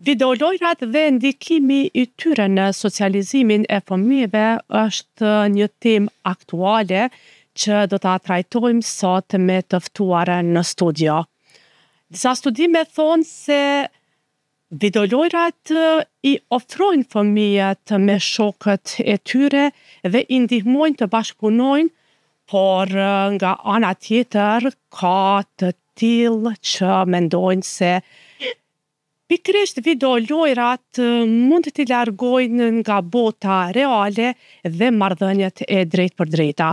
Videolojrat dhe ndikimi i tyre në socializimin e fëmijëve është një temë aktuale që do ta trajtojmë sot me të ftuarën në studio. Disa studime thonë se videolojrat i ofrojnë fëmijët me shokët e tyre dhe i ndihmojnë të bashkëpunojnë, por nga ana tjetër ka të tillë që mendojnë se pikërisht videolojrat mund t'i largojnë nga bota reale dhe marrëdhëniet e drejtpërdrejta.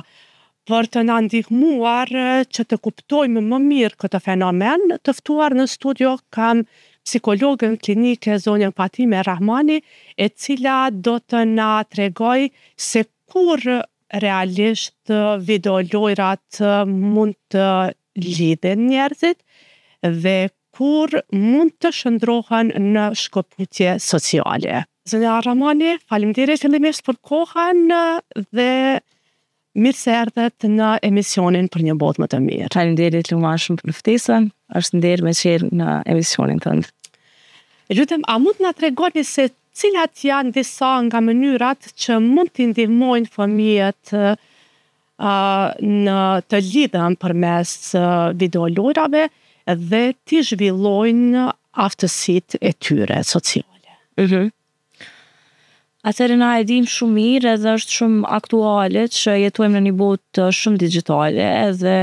Për të na ndihmuar që të kuptojmë më mirë këtë fenomen, të ftuar në studio kam psikologën klinike zonjën Fatime Rahmani, e cila do të na tregoj se kur realisht videolojrat mund të lidhin njerëzit dhe kur mund të shndrohen në shkëputje sociale. Zonja Rahmani, faleminderit fillimisht për kohën dhe mirë se erdhët në emisionin për një botë më të mirë. Faleminderit Luma shumë për ftesën. Është nder me qenë në emisionin tënd. Lutem, a mund na tregoni se cilat janë disa nga mënyrat që mund t'i ndihmojnë fëmijët në të lidhen përmes videolojrave dhe t'i zhvillojnë aftësitë e tyre sociale. Atëherë na e dim shumë mirë edhe është shumë aktuale që jetojmë në një botë shumë digjitale edhe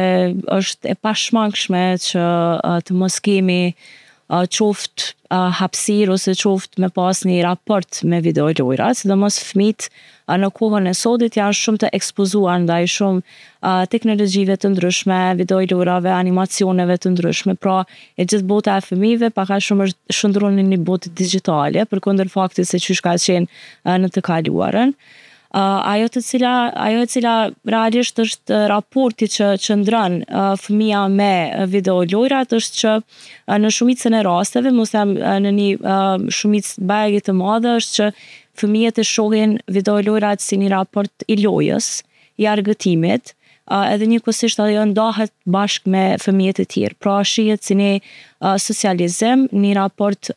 është e pashmangshme që të mos kemi qoftë hapësirë ose qoftë me pas një raport me videolojrat, sidomos fëmijët në kohën e sodit janë shumë të ekspozuar ndaj shumë teknologjive të ndryshme, videolojrave, animacioneve të ndryshme, pra e gjithë bota e fëmijëve pak a shumë është shndruar në një botë digjitale, përkundër faktit se çysh ka qenë në të kaluarën. Ajo e cila realisht është raporti që ndron fëmia me videolojrat është që në shumicën e rasteve, mos them në një shumicë bajë të madhe, është që fëmijët e shohin videolojrat si një raport i lojës, i argëtimit, edhe njëkohësisht ajo ndahet bashkë me fëmijët e tjerë. Pra shihet si një socializim, një raport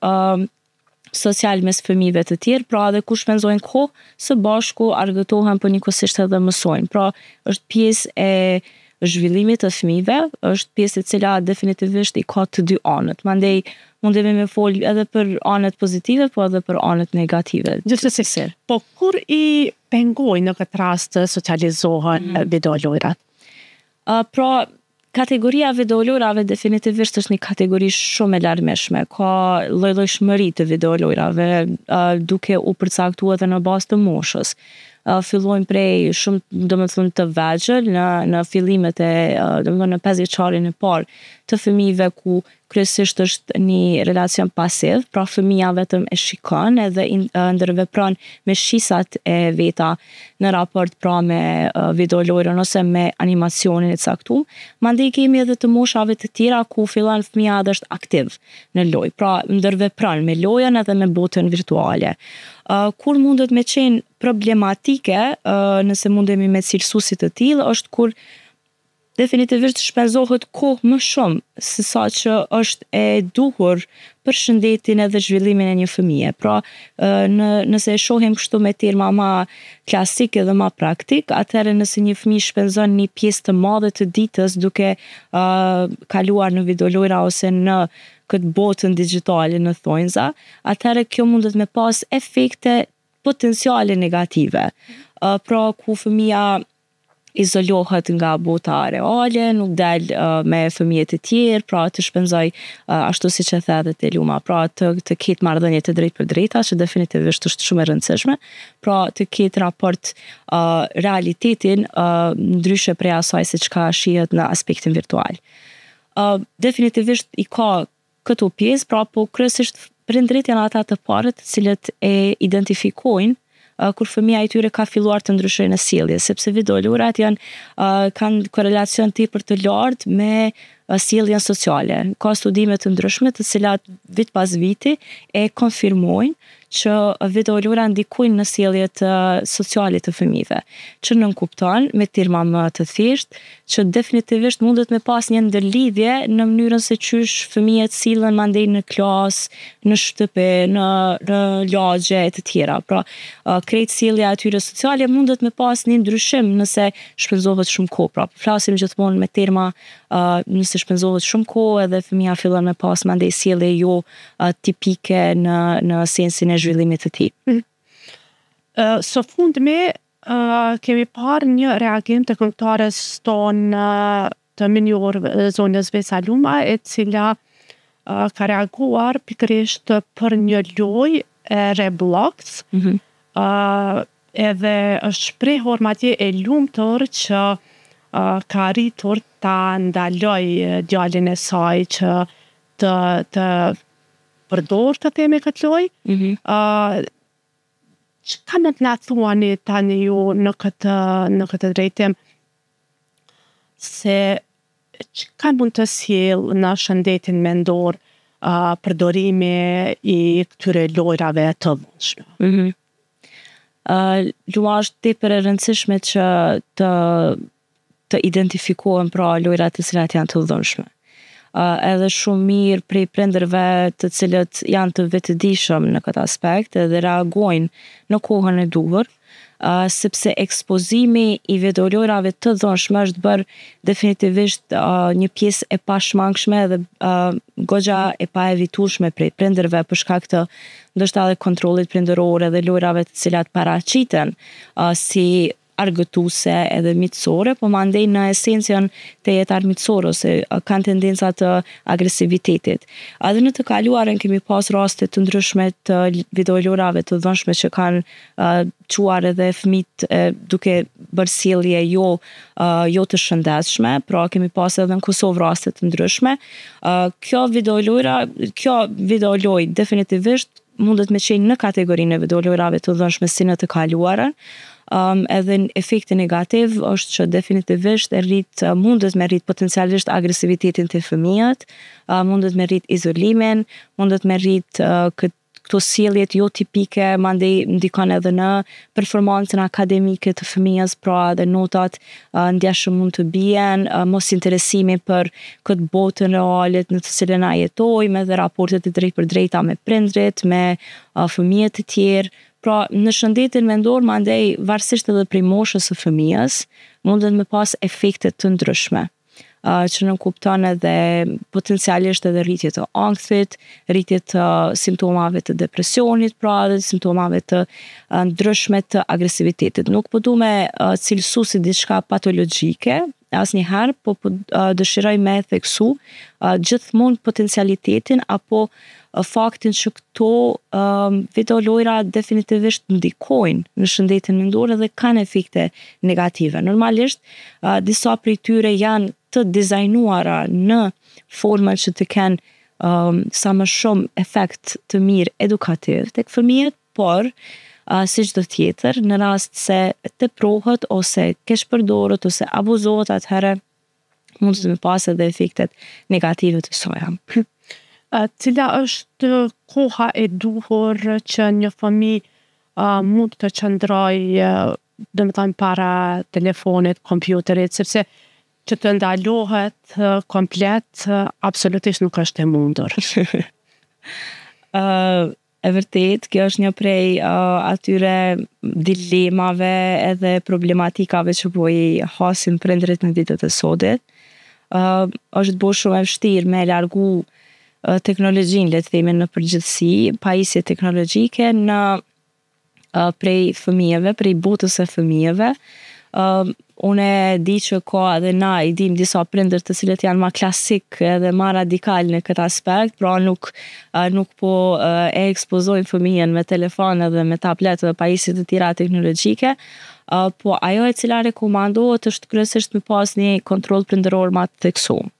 social mes fëmijëve të tjerë, pra edhe kur shpenzojnë kohë së bashku argëtohen, por njëkohësisht edhe mësojnë. Pra është pjesë e zhvillimit të fëmijëve, është pjesë e cila definitivisht i ka të dy anët. Mandej mundemi me fol edhe për anët pozitive, po edhe për anët negative. Gjithsesi. Po kur i pengojnë në këtë rast socializohen videolojrat? Pra kategoria videolojrave definitivisht është një kategori shumë e larmishme. Ka lloj-llojshmëri të videolojrave, duke u përcaktuar edhe në bazë të moshës. Fillojnë prej shumë domethënë të vegjël në fillimet e domethënë në 5 vjeçarin e parë të fëmijëve ku kryesisht është një relacion pasiv, pra fëmia vetëm e shikon edhe ndërvepron me shisat e veta në raport pra me videolojrën ose me animacionin e caktuar. Mandej kemi edhe të moshave të tjera ku fillon fëmia edhe është aktiv në lojë, pra ndërvepron me lojën edhe me botën virtuale. Kur mundet me qenë problematike, nëse mundemi me cilësu si të tillë, është kur definitivisht shpenzohet kohë më shumë se sa që është e duhur për shëndetin edhe zhvillimin e një fëmije. Pra, nëse e shohim kështu me terma ma klasik edhe ma praktik, atëherë nëse një fëmijë shpenzon një pjesë të madhe të ditës duke kaluar në videolojra ose në këtë botën digjitale në thonjza, atëherë kjo mundet me pas efekte potenciale negative. Pra, ku fëmija izolohet nga bota reale, nuk del me fëmijët e tjerë, pra të shpenzoj ashtu siç e the edhe te Luma, pra të ketë marrëdhënie të drejtpërdrejta, që definitivisht është shumë e rëndësishme, pra të ketë raport realitetin ndryshe prej asaj se çka shihet në aspektin virtual. Definitivisht i ka këto pjesë, pra po kryesisht prindrit janë ata të parët të cilët e identifikojnë kur fëmia e tyre ka filluar të ndryshojë në sjellje, sepse videolojrat kanë korelacion tepër të lartë me sjelljen sociale. Ka studime të ndryshme të cilat vit pas viti e konfirmojnë që videolura ndikojnë në sjelljet sociale të fëmijëve, që nënkupton me terma më të thjeshtë, që definitivisht mundet me pas një ndërlidhje në mënyrën se qysh fëmijët sillen mandej në klasë, në shtëpi, në lagje e të tjera. Pra, krejt sjellja e tyre sociale mundet me pas një ndryshim nëse shpenzohet shumë kohë. Pra, flasim gjithmonë me terma nëse shpenzohet shumë kohë edhe fëmija fillon me pas mandej sjellje jo tipike në sensin e zhvillimit të tij. Së fundmi, kemi parë një reagim të këngëtares tonë të minjor zonës Vesaluma, e cila ka reaguar pikërisht për një lojë e Roblox, edhe është shprehur madje e lumtur që ka arritur ta ndaloj djalin e saj që të përdor të themi këtë lojë. Çka më të na thuani tani ju në këtë drejtim, se çka mund të sjell në shëndetin mendor përdorimi i këtyre lojrave të dhunshme? Lua është tepër e rëndësishme që të identifikohen pra lojrat të cilat janë të dhunshme. Edhe shumë mirë prej prindërve të cilët janë të vetëdijshëm në këtë aspekt edhe reagojnë në kohën e duhur, sepse ekspozimi i videolojrave të dhunshme është bërë definitivisht një pjesë e pashmangshme dhe goxha e paevitueshme prej prindërve për shkak të ndoshta edhe kontrollit prindëror edhe lojrave të cilat paraqiten si argëtuese edhe miqësore, po mandej në esencën të jetë miqësore ose kanë tendenca të agresivitetit. Edhe në të kaluarën kemi pas raste të ndryshme të videolojrave të dhunshme që kanë çuar edhe fëmijët duke bërë sjellje jo të shëndetshme, pra kemi pas edhe në Kosovë raste të ndryshme. Kjo videolojë definitivist mundet me qenë në kategorinë e videolojrave të dhunshme si në të kaluarën. Edhe efekti negativ është që definitivisht mundet me rrit potencialisht agresivitetin të fëmijët, mundet me rrit izolimin, mundet me rrit këto sjelljet jo tipike, mandej ndikon edhe në performancën akademike të fëmijës, pra edhe notat ndjeshëm mund të bien, mos interesimi për këtë botën realit në të cilën na jetojmë, edhe raportet e drejtpërdrejta me prindrit, me fëmijët e tjerë. Pra, në shëndetin mendor, mandej varësisht edhe prej moshës së fëmijës, mundet me pas efekte të ndryshme, që nënkupton edhe potencialisht edhe rritje të ankthit, rritje të simptomave të depresionit, pra edhe simptomave të ndryshme të agresivitetit. Nuk po du me cilësu si diçka patologjike, asnjëherë, po dëshiroj me theksu gjithmonë potencialitetin apo faktin që këto videolojra definitivisht ndikojnë në shëndetin mendor dhe kanë efekte negative. Normalisht, disa prej tyre janë të dizajnuara në formën që të kenë sa më shumë efekt të mirë edukativ tek fëmijët, por si çdo tjetër, në rast se teprohet ose keq përdoret ose abuzohet, atëherë mund të me pas edhe efektet negative të soja. Cila është koha e duhur që një fëmijë mund të qëndrojë, domethënë para telefonit, kompjuterit, sepse që të ndalohet komplet, absolutisht nuk është e mundur. E vërtet, kjo është një prej atyre dilemave edhe problematikave që po i hasin prindrit në ditët e sodit. Është bo shumë e vështirë me largu teknologjinë, le të themi në përgjithësi, pajisje teknologjike në prej fëmijëve, prej botës e fëmijëve. Une di që ka edhe na i dim disa prindër të cilët janë ma klasik edhe ma radikal në këtë aspekt, pra nuk po e ekspozojnë fëmijën me telefon edhe me tablet dhe pajisje të tjera teknologjike, po ajo e cila rekomandohet është kryesisht me pas një kontroll prindëror ma të theksuar.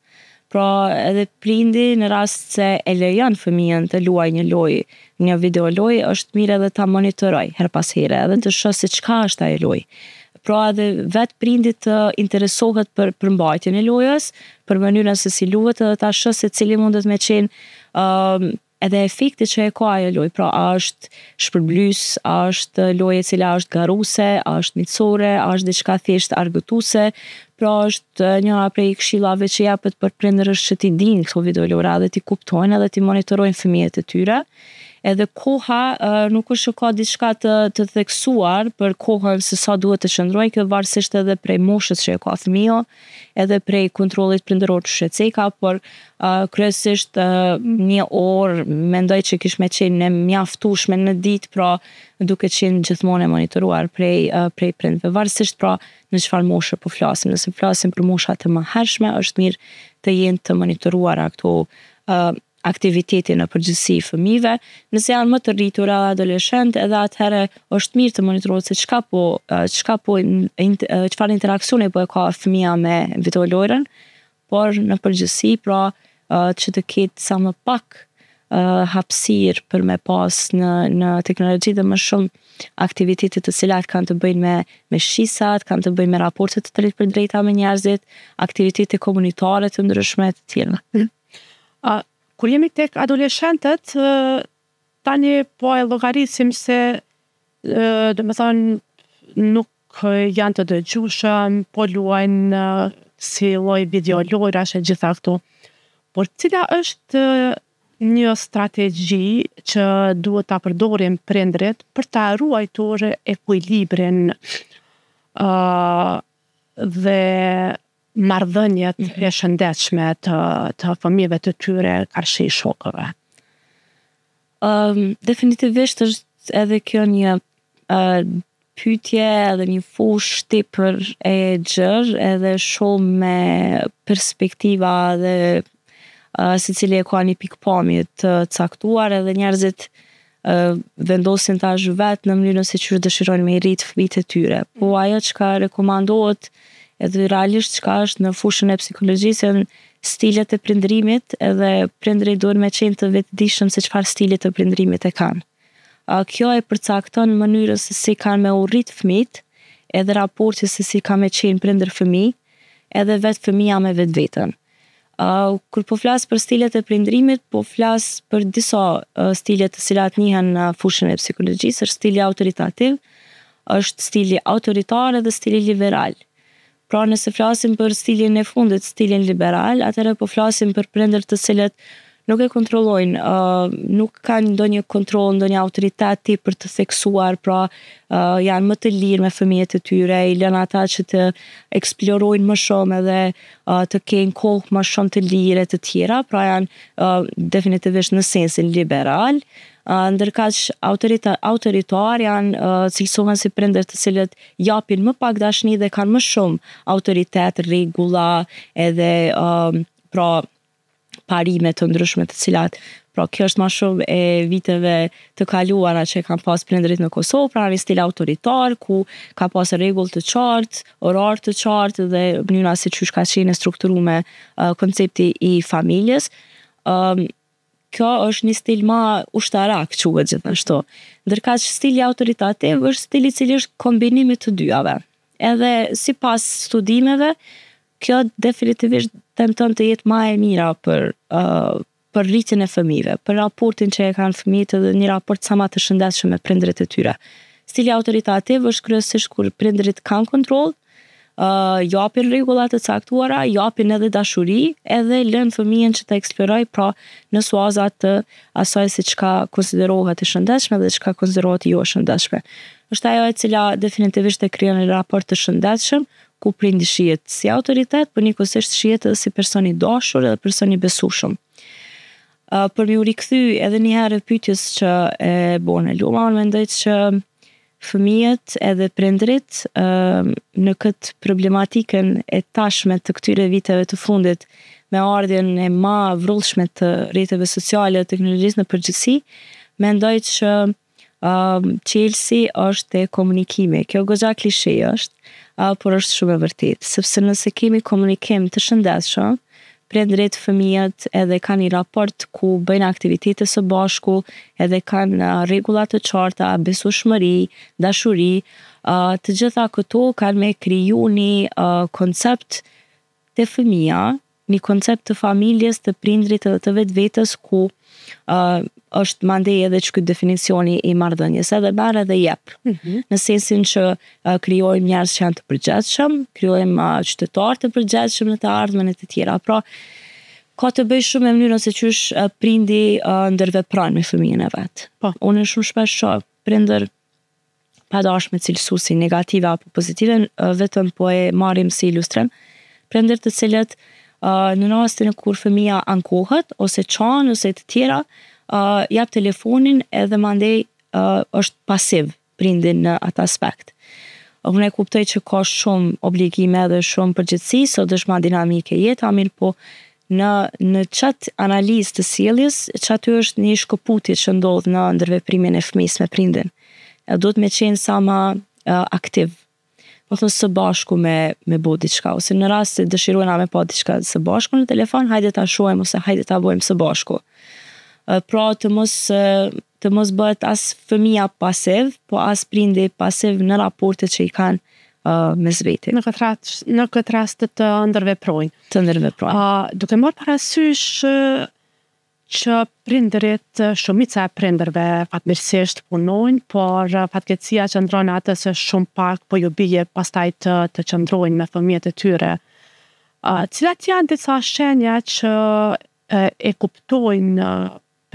Pra edhe prindi në rast se e lejon fëmijën të luaj një lojë, një videolojë, është mirë edhe ta monitoroj her pas here, edhe të shoh se çka është ajo lojë. Pra edhe vetë prindi të interesohet për mbajtjen e lojës, për mënyrën se si luhet, edhe ta shoh se cili mundet me qenë edhe efekti që e ka ajo lojë, pra a është shpërblys, a është lojë e cila është garuse, a është miqësore, a është diçka thjesht argëtuese, pra është njëra prej këshillave që japet për prindërsh që ti dinë këto videolojra dhe ti kuptojnë edhe ti monitorojnë fëmijët e tyre. Edhe koha nuk është që ka diçka të theksuar për kohën se sa duhet të qëndrojnë, kjo varësisht edhe prej moshës që e ka fëmijë, edhe prej kontrollit prindëror që e ka, por kryesisht 1 orë mendoj që kish me qenë e mjaftueshme në ditë, pra duke qenë gjithmonë e monitoruar prej prindve. Varësisht pra në çfarë moshe po flasim. Nëse flasim për mosha të mëhershme, është mirë të jenë të monitoruara këto aktiviteti në përgjithësi fëmijëve. Nëse janë më të rritur edhe adoleshent, edhe atëherë është mirë të monitorohet se çfarë interaksione po e ka fëmia me videolojën, por në përgjithësi pra që të ketë sa më pak hapësirë për me pas në teknologji dhe më shumë aktivitete të cilat kanë të bëjnë me shisat, kanë të bëjnë me raportet të drejtë për drejta me njerëzit, aktivitete komunitare të ndryshme të tjera. Kur jemi tek adoleshentët, tani po e llogarisim se domethënë nuk janë të dëgjueshëm, po luajnë si lloj videolojrash e gjitha këto. Por cila është një strategji që duhet ta përdorin prindrit për ta ruajtur ekuilibrin dhe marrëdhëniet e shëndetshme të fëmijëve të tyre qarshi shokëve. Definitivisht është edhe kjo një pyetje edhe një fushë tepër e gjerë, edhe shumë me perspektiva dhe secili e ka një pikpamje të caktuar, edhe njerëzit vendosin tash vetë në mënyrën se çfarë dëshirojnë me i rritë fëmijët e tyre. Po ajo çka rekomandohet edhe realisht çka është në fushën e psikologjisë janë stilet e prindërimit, edhe prindërit duhet me qenë të vetëdijshëm se çfarë stili të prindërimit e kanë. Kjo e përcakton mënyrën se si kanë me u rrit fëmijët, edhe raporti se si ka me qenë prindër fëmijë, edhe vetë fëmija me vetveten. Kur po flas për stilet e prindërimit, po flas për disa stile të cilat njihen në fushën e psikologjisë, është stili autoritativ, është stili autoritar edhe stili liberal. Pra nëse flasim për stilin e fundit, stilin liberal, atëherë po flasim për prindër të cilët nuk e kontrollojnë, nuk kanë ndonjë kontroll, ndonjë autoritet tepër të theksuar, pra janë më të lirë me fëmijët e tyre, i lënë ata që të eksplorojnë më shumë edhe të kenë kohë më shumë të lire të tjera, pra janë definitivisht në sensin liberal. Ndërkaq autoritar janë cilësohen si prindër të cilët japin më pak dashni dhe kanë më shumë autoritet, rregulla edhe pra parime të ndryshme të cilat pra kjo është më shumë e viteve të kaluara që kanë pas prindërit në Kosovë, pra një stil autoritar ku ka pas rregull të qartë, orar të qartë dhe mënyra si çysh ka qenë strukturuar koncepti i familjes. Kjo është një stil ma ushtarak quhet gjithashtu. Ndërkaq stili autoritativ është stili i cili është kombinimi të dyjave. Edhe sipas studimeve, kjo definitivisht tenton të jetë ma e mira për rritjen e fëmijëve, për raportin që e kanë fëmijët edhe një raport sa ma të shëndetshëm me prindërit e tyre. Stili autoritativ është kryesisht kur prindërit kanë kontroll, japin rregullat të caktuara, japin edhe dashuri, edhe lën fëmijën që të eksplorojë pra në suazat të asaj se çka konsiderohet e shëndetshme dhe çka konsiderohet jo e shëndetshme. Është ajo e cila definitivisht e krijon një raport të shëndetshëm ku prindi shihet si autoritet, por njëkohësisht shihet edhe si person i dashur edhe person i besueshëm. Për mi u rikthy edhe një herë pyetjes që e bën Luma, unë mendoj që fëmijët edhe prindrit në këtë problematikën e tashme të këtyre viteve të fundit me ardhjen e ma vrullshme të rrjeteve sociale dhe teknologjisë në përgjithësi, mendoj që qelsi është e komunikimi. Kjo goxha klishe është, por është shumë e vërtetë, sepse nëse kemi komunikim të shëndetshëm, prindrit, fëmijët edhe kanë një raport ku bëjnë aktivitete së bashku, edhe kanë rregulla të qarta, besueshmëri, dashuri, të gjitha këto kanë me kriju një koncept të fëmija, një koncept të familjes, të prindrit edhe të vetvetes ku është mandej edhe që këtë definicioni i marrëdhënies, edhe merr edhe jep. Në sensin që krijojmë njerëz që janë të përgjithshëm, krijojmë qytetarë të përgjithshëm në të ardhmen e të tjera. Pra, ka të bëj shumë me mënyrën se qysh prindi ndërvepron me fëmijën e vet. Po. Unë shumë shpesh shoh prindër padashme cilësuesi negative apo pozitive, vetëm po e marrim si ilustrim, prindër të cilët në rastin kur fëmia ankohet ose çan ose të tjera, jap telefonin edhe mandej është pasiv prindi në atë aspekt. Unë e kuptoj që ka shumë obligime dhe shumë përgjegjësi, sot është ma dinamike jeta, mirë po në qatë analizë të sjelljes, çaty është një shkëputje që ndodh në ndërveprimin e fëmijës me prindin. Duhet me qenë sa ma aktiv. Po thënë së bashku me bo diçka, ose në rast se dëshirojna me pa diçka së bashku në telefon, hajde ta shohim ose hajde ta bëjmë së bashku. Pra të mos bëhet as fëmia pasiv, po as prindi pasiv në raportet që i kanë mes veti. Në këtë rast të ndërveprojnë. Duke marrë parasysh që prindërit, shumica e prindërve fatmirësisht punojnë, por fatkeqësia qëndron atë se shumë pak po ju bie pastaj të qëndrojnë me fëmijët e tyre. Cilat janë disa shenja që e kuptojnë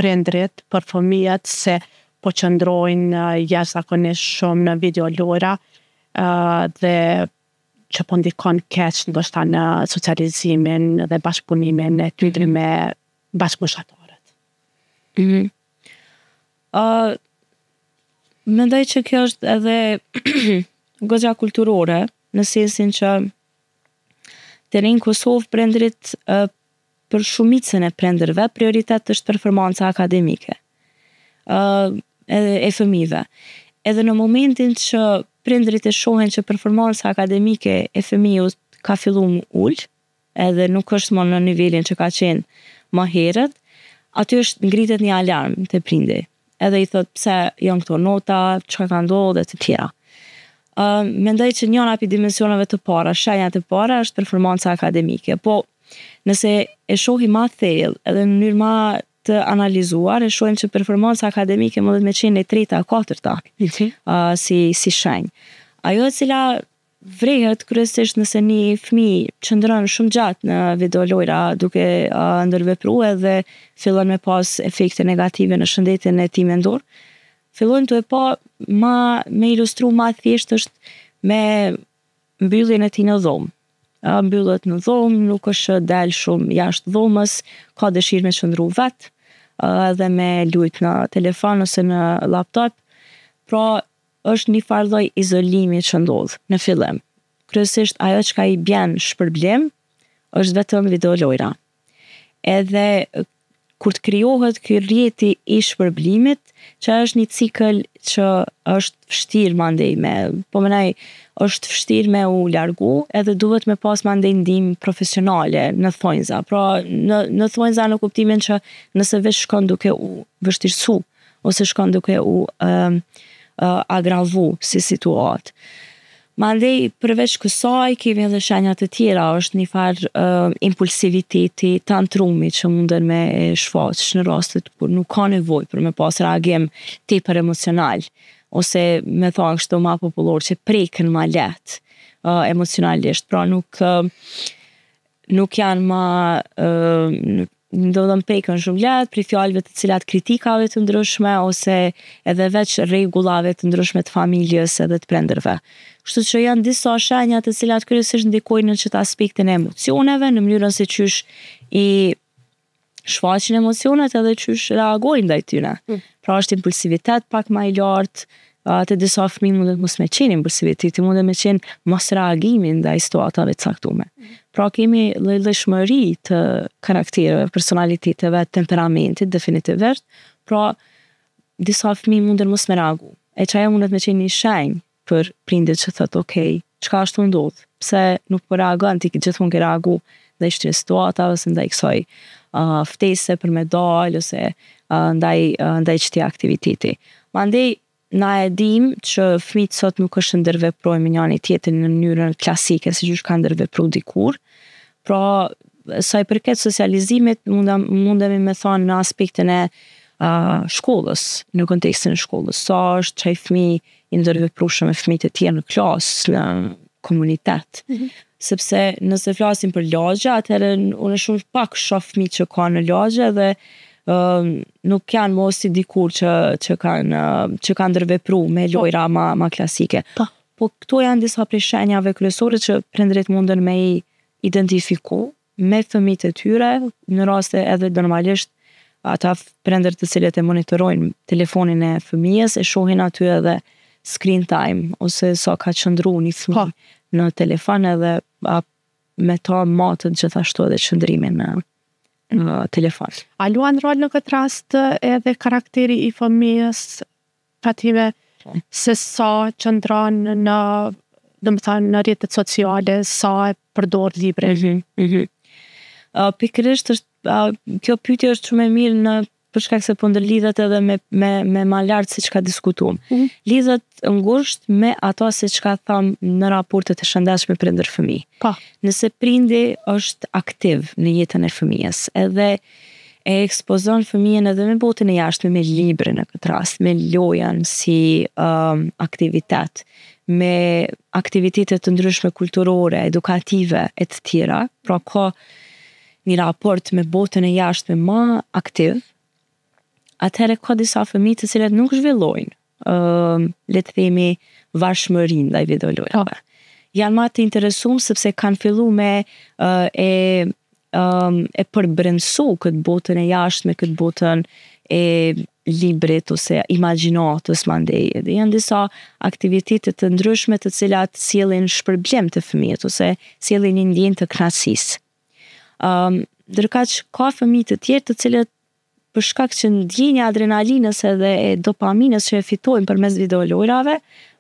prindërit për fëmijët se po qëndrojnë jashtëzakonisht shumë në videolojra dhe që po ndikon keq ndoshta në socializimin dhe bashkëpunimin e tyre me bashkëmoshatarët. Mendoj që kjo është edhe goxha kulturore, në sensin që të rinë Kosovë prindërit për shumicën e prindërve prioritet është performanca akademike e fëmijëve. Edhe në momentin që prindërit e shohin që performanca akademike e fëmijës ka fillu më ullë, edhe nuk është më në nivelin që ka qenë më herët, aty është ngritet një alarm të prindi. Edhe i thot pse janë këto nota, çka ka ndodhur dhe të tjera. Mendoj që njëra prej dimensioneve të para, shenjat e para është performanca akademike, po nëse e shohim ma thellë edhe në mënyrë ma të analizuar, e shohim që performanca akademike mundet me qenë e treta, katërta, si shenjë. Ajo e cila vrehet kryesisht nëse një fëmijë qëndron shumë gjatë në videolojra duke ndërvepruar edhe fillon me pas efekte negative në shëndetin e tij mendor, fillojnë të e pa me ilustru ma thjesht është me mbylljen e tij në dhomë. Mbyllet në dhomë, nuk është del shumë jashtë dhomës, ka dëshirë me qëndru vetë, edhe me lujt në telefon ose në laptop, pra është një farë lloj izolimi që ndodh në fillim. Kryesisht ajo që ka i bjen shpërblim është vetëm videolojra. Edhe kur të krijohet ky rrjeti i shpërblimit, që është një cikël që është vështirë mandej është vështirë me u largu, edhe duhet me pas mandej ndihmë profesionale në thonjza. Pra në thonjza në kuptimin që nëse veç shkon duke u vështirësu ose shkon duke u agravu si situatë. Mandej përveç kësaj kemi edhe shenja të tjera, është një farë impulsiviteti, tantrumi që munden me shfaq në rastet kur nuk ka nevojë për me pas reagim tepër emocional, ose me thonë kështu ma popullor që preken ma lehtë emocionalisht, pra nuk janë ma do të preken shumë lehtë për fjalëve të cilat kritikave të ndryshme ose edhe veç rregullave të ndryshme të familjes edhe të prindërve. Kështu që janë disa shenja të cilat kryesisht ndikojnë në çdo aspektin e emocioneve, në mënyrën se qysh i shfaqin emocionet edhe qysh reagojnë ndaj tyre. Pra është impulsivitet pak më i lartë, të disa fëmijë mundet mos me qenë impulsiviteti, mundet me qenë mos reagimi ndaj situatave të caktuara. Pra kemi lloj-llojshmëri të karaktereve, personaliteteve, temperamentit definitivisht, pra disa fëmijë munden mos me reagu. E çaja mundet me qenë një shenjë për prindit që thotë, okay, çka ashtu ndodh? Pse nuk po reagon, ti gjithmonë ke reagu ndaj çdo situata ose ndaj kësaj ftese për me dalë ose ndaj çdo aktiviteti. Mandej na e dim që fëmijët sot nuk është ndërveprojnë me njëri tjetrin në mënyrën klasike si që kanë ndërvepruar dikur. Pra sa i përket socializimit, mundemi me thonë në aspektin e shkollës, në kontekstin e shkollës. Sa është çaj fëmijë i ndërveprueshëm me fëmijët e tjerë në klasë, në komunitet. Sepse nëse flasim për lagje, atëherë unë shumë pak shoh fëmijë që kanë në lagje dhe nuk janë mos si dikur që kanë ndërvepru me lojra ma klasike. Po këto janë disa prej shenjave kryesore që prindërit munden me i identifiku me fëmijët e tyre, në raste edhe normalisht ata prindër të cilët e monitorojnë telefonin e fëmijës e shohin aty edhe screen time ose sa ka qëndru një fëmijë në telefon edhe me ta matën gjithashtu edhe qëndrimin në telefon. A luan rol në këtë rast edhe karakteri i fëmijës, Fatime, se sa qëndron në rrjetet sociale, sa e përdor libre? Pikërisht kjo pyetje është shumë e mirë për shkak se po ndërlidhet edhe me ma lart siç ka diskutuar. Lidhet ngushtë me ato siç ka thënë në raportet e shëndetshme prindër-fëmijë. Nëse prindi është aktiv në jetën e fëmijës, edhe e ekspozon fëmijën edhe me botën e jashtme, me libre në këtë rast, me lojën si aktivitet, me aktivitete të ndryshme kulturore, edukative e të tjera, pra ka një raport me botën e jashtme më aktiv, atëherë ka disa fëmijë të cilët nuk zhvillojnë, le të themi, varshmërinë ndaj videolojrave. Janë më të interesuar sepse kanë filluar me e përbrendsu këtë botën e jashtme, këtë botën e librit ose imagjinatës mandej. Dhe janë disa aktivitete të ndryshme të cilat sjellin shpërblim të fëmijët ose sjellin një ndjenjë të kënaqësisë. Ndërkaq ka fëmijë të tjerë të cilët për shkak që ndjenja adrenalinës edhe e dopaminës që e fitojnë përmes videolojrave,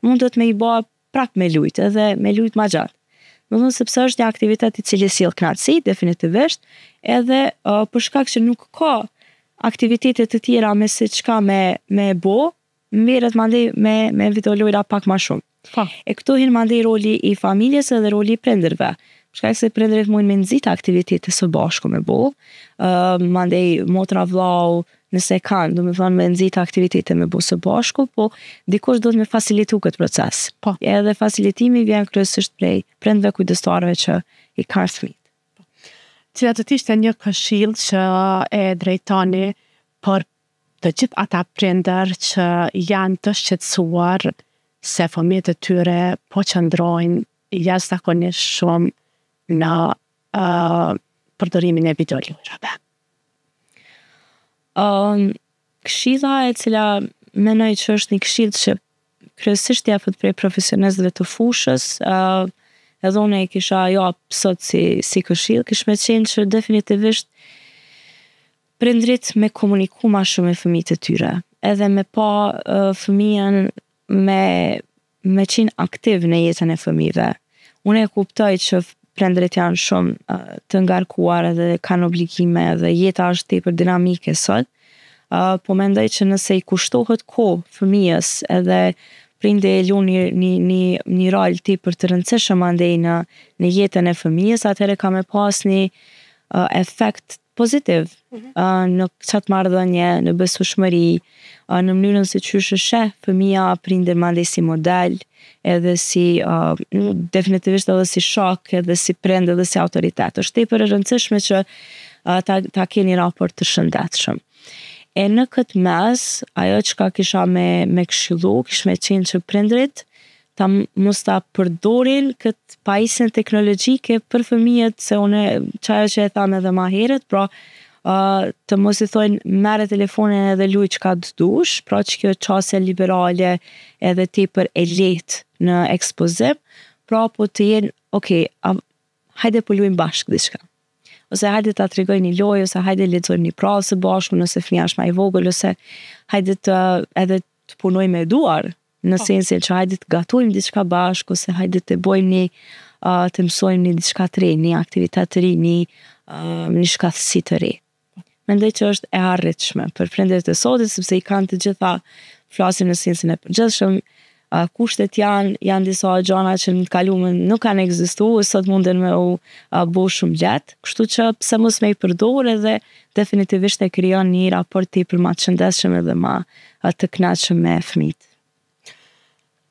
mundet me i bë prap me lujt, edhe me lujt ma gjatë. Domethënë sepse është një aktivitet i cili sjell kënaqësi, definitivisht, edhe për shkak që nuk ka aktivitete të tjera me siçka me bo, merret mandej me videolojra pak ma shumë. E këtu hyn mandej roli i familjes edhe roli i prindërve. Për shkak se prindërit mund me nxit aktivitete së bashku me bo, mandej motra vllau nëse kanë, do me thonë me nxit aktivitete me bo së bashku, po dikush do të me facilitu këtë proces. Edhe facilitimi vjen kryesisht prej prindërve kujdestarëve që i kanë fëmijët. Cila do të ishte një këshill që e drejtoni për të gjithë ata prindër që janë të shqetësuar se fëmijët e tyre po qëndrojnë jashtëzakonisht shumë në përdorimin e videolojrave? Këshilla e cila menoj që është një këshill që kryesisht jepet prej profesionistëve të fushës, edhe unë e kisha sot si këshill, kish me qenë që definitivisht prindrit me komuniku ma shumë me fëmijët e tyre, edhe me pa fëmijën me qenë aktiv në jetën e fëmijëve. Unë e kuptoj që prindrit janë shumë të ngarkuar edhe kanë obligime dhe jeta është tepër dinamike sot, po mendoj që nëse i kushtohet kohë fëmijës edhe prindi e lun një rol tepër të rëndësishëm andej në jetën e fëmijës, atëherë ka me pas një efekt pozitiv në qatë marrëdhënie, në besueshmëri, në mënyrën se qysh e sheh fëmija prindin mandej si model, edhe si definitivisht edhe si shok, edhe si prind, edhe si autoritet. Është tepër e rëndësishme që ta keni raport të shëndetshëm. E në këtë mes, ajo që ka kisha me këshillu, kish me qenë që prindrit ta mos ta përdorin këtë pajisjen teknologjike për fëmijët, se çajo që e tham edhe më herët, pra të mos i thojnë merre telefonin edhe luaj çka të dush, pra që kjo qasje liberale edhe tepër e lehtë në ekspozim, pra po të jenë, hajde po luajmë bashkë diçka. Ose hajde ta tregoj një lojë, ose hajde lexojmë një prallë së bashku nëse fëmia është më i vogël, ose hajde edhe të punojmë me duar, në sensin që hajde të gatojmë diçka bashkë, ose hajde të bëjmë të mësojmë një diçka të re, një aktivitet të ri, një shkatësi të re. Mendoj që është e arritshme për prindërit e sotit, sepse i kanë të gjitha, flasim në sensin e përgjithshëm, Kushtet janë disa gjëra që në të kaluamën nuk kanë ekzistuar, sot munden me u bo shumë lehtë, kështu që pse mos me i përdorë edhe definitivisht e krijon një raport tepër më të shëndetshëm edhe më të kënaqshëm me fëmijët.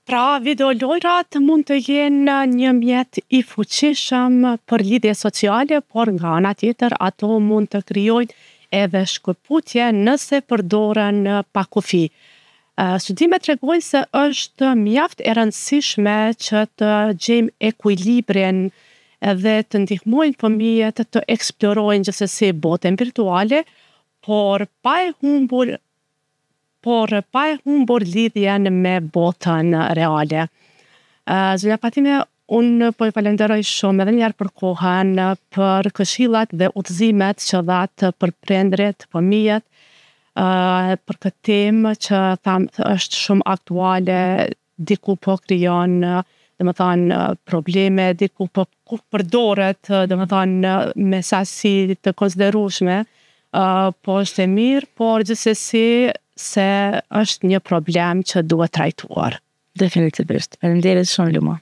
Pra, videolojrat mund të jenë një mjet i fuqishëm për lidhje sociale, por nga ana tjetër ato mund të krijojnë edhe shkëputje nëse përdoren pa kufi. Studimet tregojnë se është mjaft e rëndësishme që të gjejmë ekuilibrin dhe të ndihmojnë fëmijët të eksplorojnë gjithsesi botën virtuale, por pa e humbur lidhjen me botën reale. Zonja Fatime, unë po ju falenderoj shumë edhe njerë për kohën, për këshillat dhe udhëzimet që dhatë për prindrit, fëmijët, për këtë temë që thamë është shumë aktuale, diku po krijon, probleme, diku po përdoret, me sasi të konsiderueshme, po është e mirë, por gjithsesi se është një problem që duhet trajtuar. Definitivisht. Faleminderit shumë Luma.